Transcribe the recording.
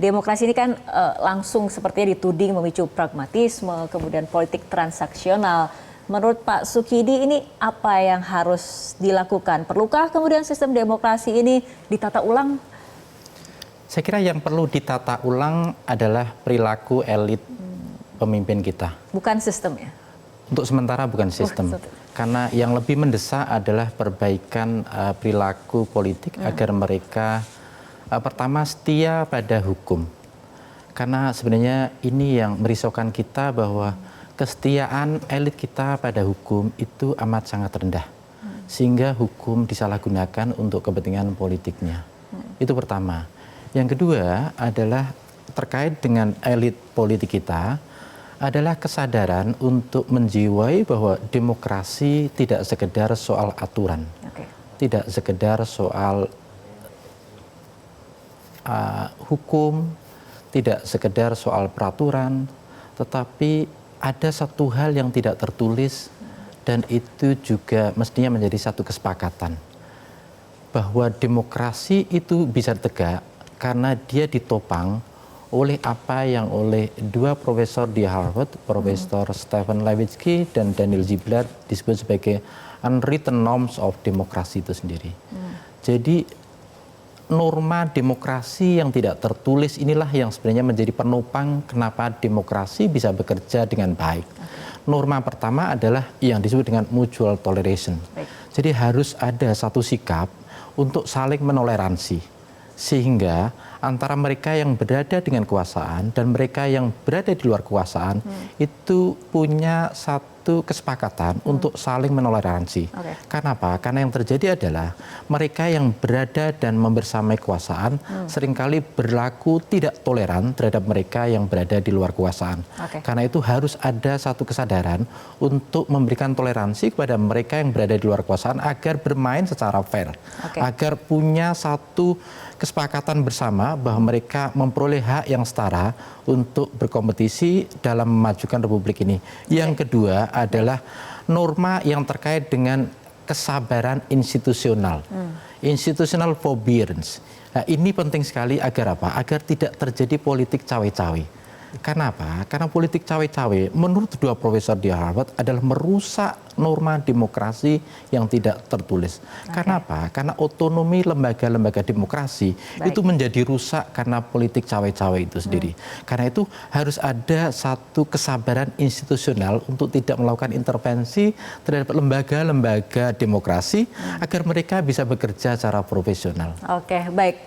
demokrasi ini kan langsung sepertinya dituding memicu pragmatisme, kemudian politik transaksional. Menurut Pak Sukidi ini apa yang harus dilakukan? Perlukah kemudian sistem demokrasi ini ditata ulang? Saya kira yang perlu ditata ulang adalah perilaku elit pemimpin kita. Bukan sistem ya? Untuk sementara bukan sistem. Karena yang lebih mendesak adalah perbaikan perilaku politik agar mereka pertama setia pada hukum. Karena sebenarnya ini yang merisaukan kita bahwa kesetiaan elit kita pada hukum itu amat sangat rendah. Sehingga hukum disalahgunakan untuk kepentingan politiknya. Itu pertama. Yang kedua adalah terkait dengan elit politik kita adalah kesadaran untuk menjiwai bahwa demokrasi tidak sekedar soal aturan. Tidak sekedar soal hukum, tidak sekedar soal peraturan, tetapi ada satu hal yang tidak tertulis dan itu juga mestinya menjadi satu kesepakatan bahwa demokrasi itu bisa tegak karena dia ditopang oleh apa yang oleh dua profesor di Harvard, Profesor Stephen Levitsky dan Daniel Ziblatt disebut sebagai unwritten norms of democracy itu sendiri. Jadi norma demokrasi yang tidak tertulis inilah yang sebenarnya menjadi penopang kenapa demokrasi bisa bekerja dengan baik. Norma pertama adalah yang disebut dengan mutual toleration. Jadi harus ada satu sikap untuk saling menoleransi. Sehingga antara mereka yang berada dengan kekuasaan dan mereka yang berada di luar kekuasaan itu punya satu kesepakatan untuk saling menoleransi. Karena apa? Karena yang terjadi adalah mereka yang berada dan membersamai kekuasaan seringkali berlaku tidak toleran terhadap mereka yang berada di luar kekuasaan. Karena itu harus ada satu kesadaran untuk memberikan toleransi kepada mereka yang berada di luar kekuasaan agar bermain secara fair. Agar punya satu kesepakatan bersama bahwa mereka memperoleh hak yang setara untuk berkompetisi dalam memajukan republik ini. Yang kedua adalah norma yang terkait dengan kesabaran institusional. Institutional forbearance. Nah, ini penting sekali agar apa? Agar tidak terjadi politik cawe-cawe. Karena apa? Karena politik cawe-cawe menurut dua profesor di Harvard adalah merusak norma demokrasi yang tidak tertulis. Karena apa? Karena otonomi lembaga-lembaga demokrasi itu menjadi rusak karena politik cawe-cawe itu sendiri. Karena itu harus ada satu kesabaran institusional untuk tidak melakukan intervensi terhadap lembaga-lembaga demokrasi agar mereka bisa bekerja secara profesional. Oke, baik.